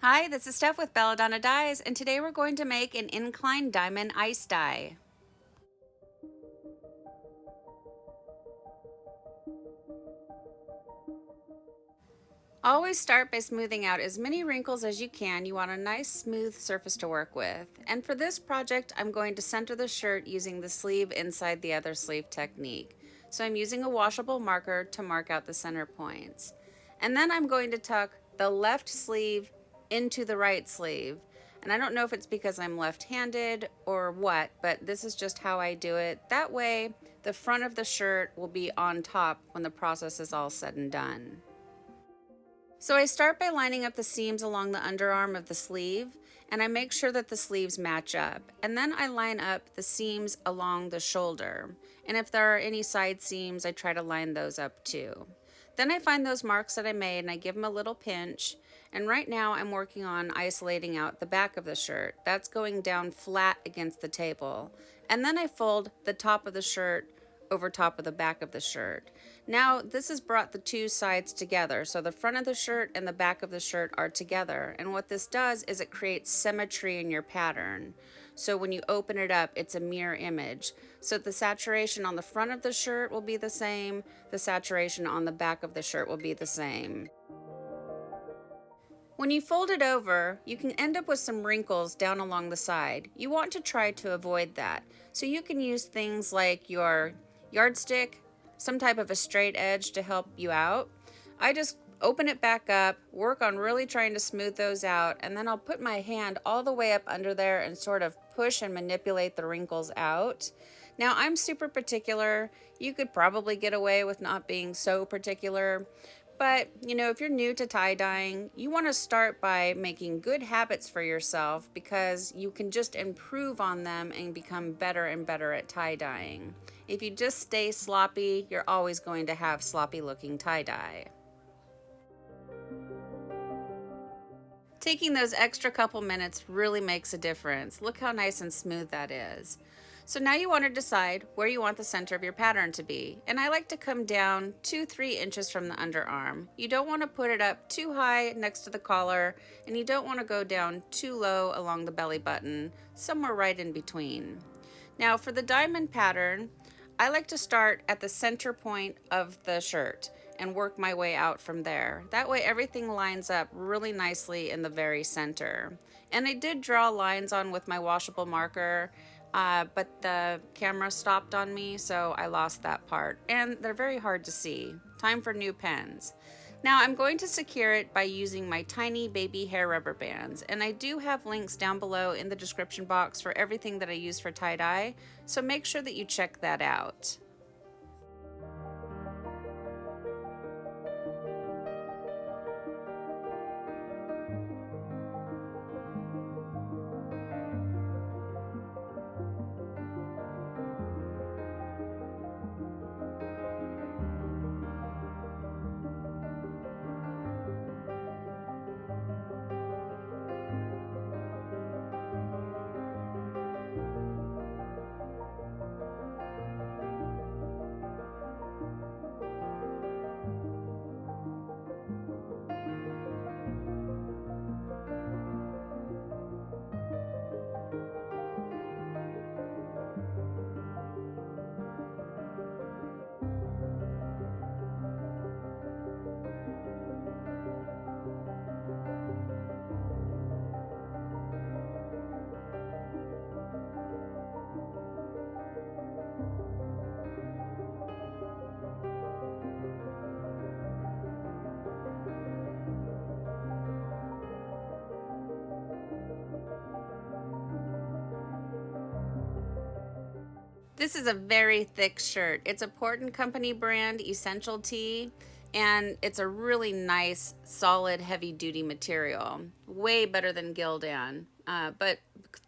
Hi, this is Steph with Belladonna Dyes, and today we're going to make an incline diamond ice dye. Always start by smoothing out as many wrinkles as you can. You want a nice smooth surface to work with. And for this project, I'm going to center the shirt using the sleeve inside the other sleeve technique. So I'm using a washable marker to mark out the center points. And then I'm going to tuck the left sleeve into the right sleeve. And I don't know if it's because I'm left-handed or what, but this is just how I do it. That way, the front of the shirt will be on top when the process is all said and done. So I start by lining up the seams along the underarm of the sleeve, and I make sure that the sleeves match up. And then I line up the seams along the shoulder. And if there are any side seams, I try to line those up too. Then I find those marks that I made and I give them a little pinch. And right now I'm working on isolating out the back of the shirt. That's going down flat against the table. And then I fold the top of the shirt over top of the back of the shirt. Now this has brought the two sides together, so the front of the shirt and the back of the shirt are together, and what this does is it creates symmetry in your pattern. So when you open it up, it's a mirror image. So the saturation on the front of the shirt will be the same, the saturation on the back of the shirt will be the same. When you fold it over, you can end up with some wrinkles down along the side. You want to try to avoid that. So you can use things like your yardstick, some type of a straight edge to help you out. I just open it back up, work on really trying to smooth those out, and then I'll put my hand all the way up under there and sort of push and manipulate the wrinkles out. Now I'm super particular. You could probably get away with not being so particular. But, if you're new to tie-dyeing, you want to start by making good habits for yourself because you can just improve on them and become better and better at tie-dyeing. If you just stay sloppy, you're always going to have sloppy-looking tie-dye. Taking those extra couple minutes really makes a difference. Look how nice and smooth that is. So now you want to decide where you want the center of your pattern to be. And I like to come down 2-3 inches from the underarm. You don't want to put it up too high next to the collar, and you don't want to go down too low along the belly button, somewhere right in between. Now for the diamond pattern, I like to start at the center point of the shirt and work my way out from there. That way everything lines up really nicely in the very center. And I did draw lines on with my washable marker, but the camera stopped on me, so I lost that part. And they're very hard to see. Time for new pens. Now I'm going to secure it by using my tiny baby hair rubber bands, and I do have links down below in the description box for everything that I use for tie-dye, so make sure that you check that out. This is a very thick shirt. It's a Portland Company brand Essential Tee, and it's a really nice, solid, heavy-duty material. Way better than Gildan, but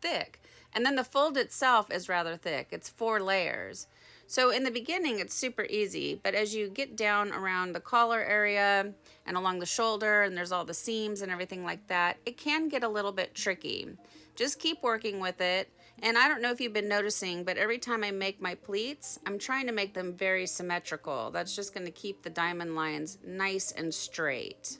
thick. And then the fold itself is rather thick. It's 4 layers. So in the beginning, it's super easy, but as you get down around the collar area and along the shoulder, and there's all the seams and everything like that, it can get a little bit tricky. Just keep working with it. And I don't know if you've been noticing, but every time I make my pleats, I'm trying to make them very symmetrical. That's just going to keep the diamond lines nice and straight.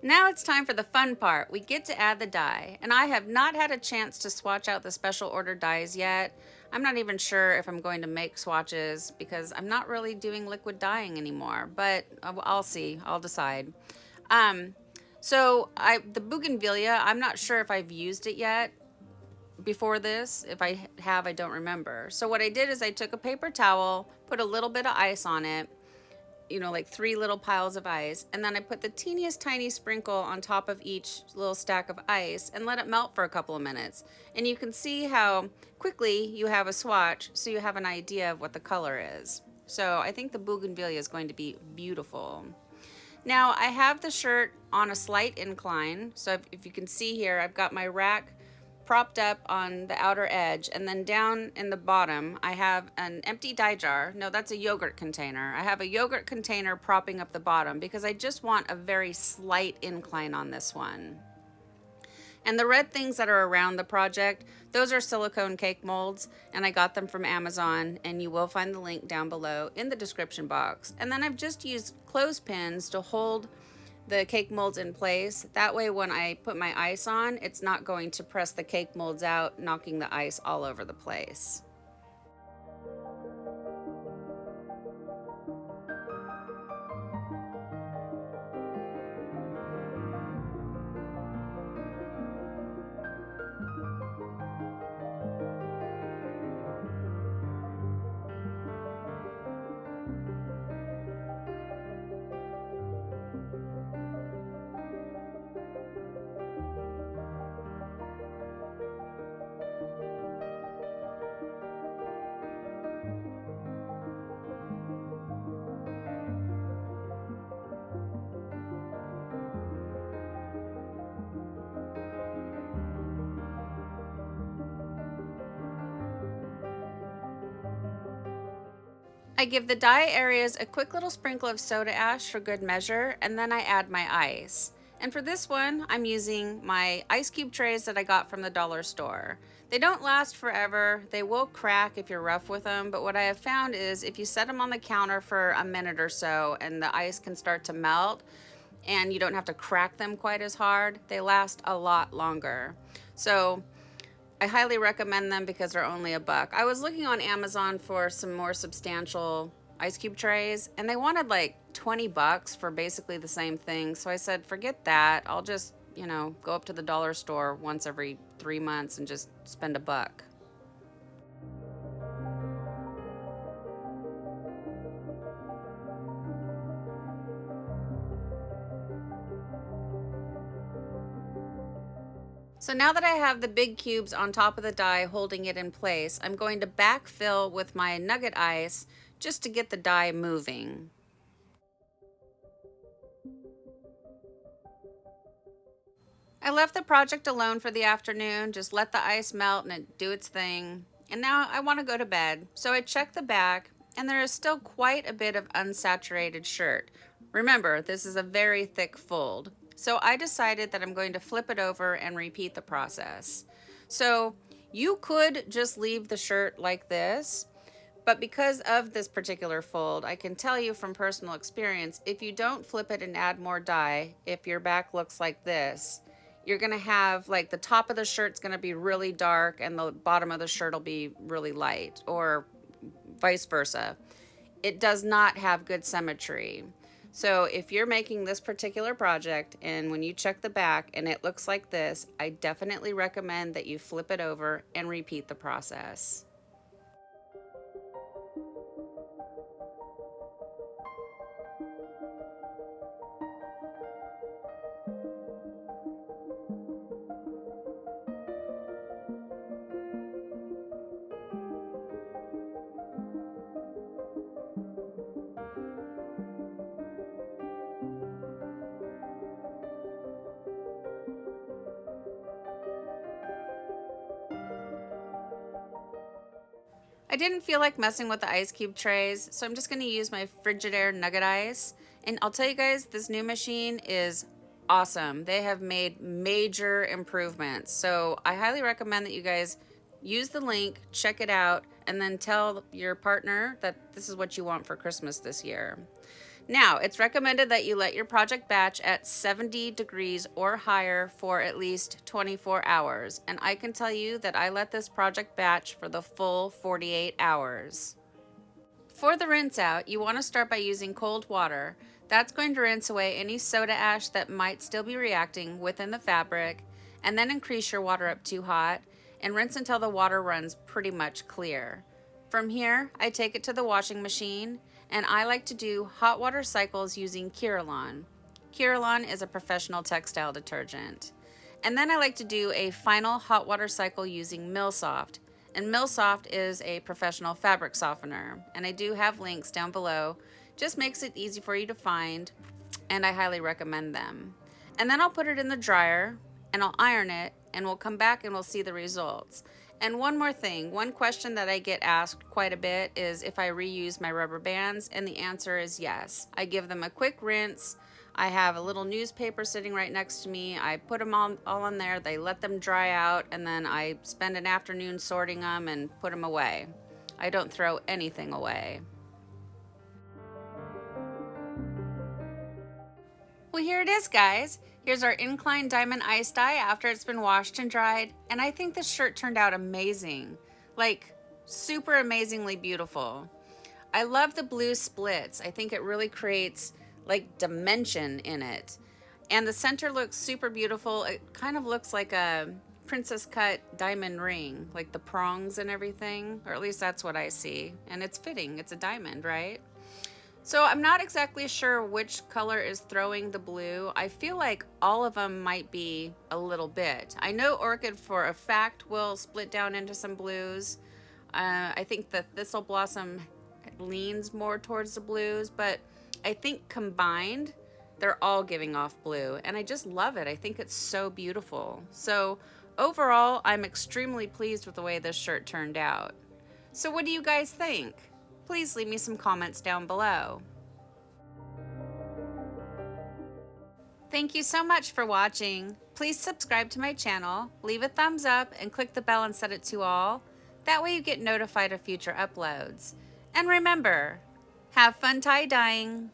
Now it's time for the fun part. We get to add the dye, and I have not had a chance to swatch out the special order dyes yet. I'm not even sure if I'm going to make swatches because I'm not really doing liquid dyeing anymore, but I'll see. I'll decide. Um, the Bougainvillea, I'm not sure if I've used it yet before this. If I have, I don't remember. So what I did is I took a paper towel, put a little bit of ice on it, like 3 little piles of ice. And then I put the teeniest tiny sprinkle on top of each little stack of ice and let it melt for a couple of minutes. And you can see how quickly you have a swatch, so you have an idea of what the color is. So I think the Bougainvillea is going to be beautiful. Now I have the shirt on a slight incline. So if you can see here, I've got my rack propped up on the outer edge, and then down in the bottom I have an empty dye jar. No, that's a yogurt container. I have a yogurt container propping up the bottom because I just want a very slight incline on this one. And the red things that are around the project, those are silicone cake molds, and I got them from Amazon, and you will find the link down below in the description box. And then I've just used clothespins to hold the cake molds in place. That way when I put my ice on, it's not going to press the cake molds out, knocking the ice all over the place. I give the dye areas a quick little sprinkle of soda ash for good measure, and then I add my ice. And for this one, I'm using my ice cube trays that I got from the dollar store. They don't last forever. They will crack if you're rough with them, but what I have found is if you set them on the counter for a minute or so and the ice can start to melt and you don't have to crack them quite as hard, they last a lot longer. So I highly recommend them because they're only $1. I was looking on Amazon for some more substantial ice cube trays, and they wanted like $20 for basically the same thing. So I said, forget that. I'll just, go up to the dollar store once every 3 months and just spend $1. So now that I have the big cubes on top of the dye holding it in place, I'm going to backfill with my nugget ice just to get the dye moving. I left the project alone for the afternoon, just let the ice melt and it do its thing. And now I want to go to bed. So I checked the back, and there is still quite a bit of unsaturated shirt. Remember, this is a very thick fold. So I decided that I'm going to flip it over and repeat the process. So you could just leave the shirt like this, but because of this particular fold, I can tell you from personal experience, if you don't flip it and add more dye, if your back looks like this, you're gonna have like the top of the shirt's gonna be really dark and the bottom of the shirt will be really light, or vice versa. It does not have good symmetry. So if you're making this particular project and when you check the back and it looks like this, I definitely recommend that you flip it over and repeat the process. I didn't feel like messing with the ice cube trays, so I'm just going to use my Frigidaire nugget ice. And I'll tell you guys, this new machine is awesome. They have made major improvements. So I highly recommend that you guys use the link, check it out, and then tell your partner that this is what you want for Christmas this year. Now, it's recommended that you let your project batch at 70 degrees or higher for at least 24 hours. And I can tell you that I let this project batch for the full 48 hours. For the rinse out, you want to start by using cold water. That's going to rinse away any soda ash that might still be reacting within the fabric, and then increase your water up to hot and rinse until the water runs pretty much clear. From here, I take it to the washing machine, and I like to do hot water cycles using Curalon. Curalon is a professional textile detergent. And then I like to do a final hot water cycle using Millsoft. And Millsoft is a professional fabric softener. And I do have links down below. Just makes it easy for you to find, and I highly recommend them. And then I'll put it in the dryer, and I'll iron it, and we'll come back and we'll see the results. And one more thing, one question that I get asked quite a bit is if I reuse my rubber bands, and the answer is yes. I give them a quick rinse. I have a little newspaper sitting right next to me. I put them all in there, they let them dry out, and then I spend an afternoon sorting them and put them away. I don't throw anything away. Well, here it is, guys. Here's our Incline diamond ice dye after it's been washed and dried, and I think this shirt turned out amazing. Like, super amazingly beautiful. I love the blue splits. I think it really creates like dimension in it. And the center looks super beautiful. It kind of looks like a princess cut diamond ring, like the prongs and everything, or at least that's what I see. And it's fitting, it's a diamond, right? So I'm not exactly sure which color is throwing the blue. I feel like all of them might be a little bit. I know Orchid for a fact will split down into some blues. I think the Thistle Blossom leans more towards the blues, but I think combined, they're all giving off blue, and I just love it. I think it's so beautiful. So overall, I'm extremely pleased with the way this shirt turned out. So what do you guys think? Please leave me some comments down below. Thank you so much for watching. Please subscribe to my channel, leave a thumbs up, and click the bell and set it to all. That way you get notified of future uploads. And remember, have fun tie-dyeing.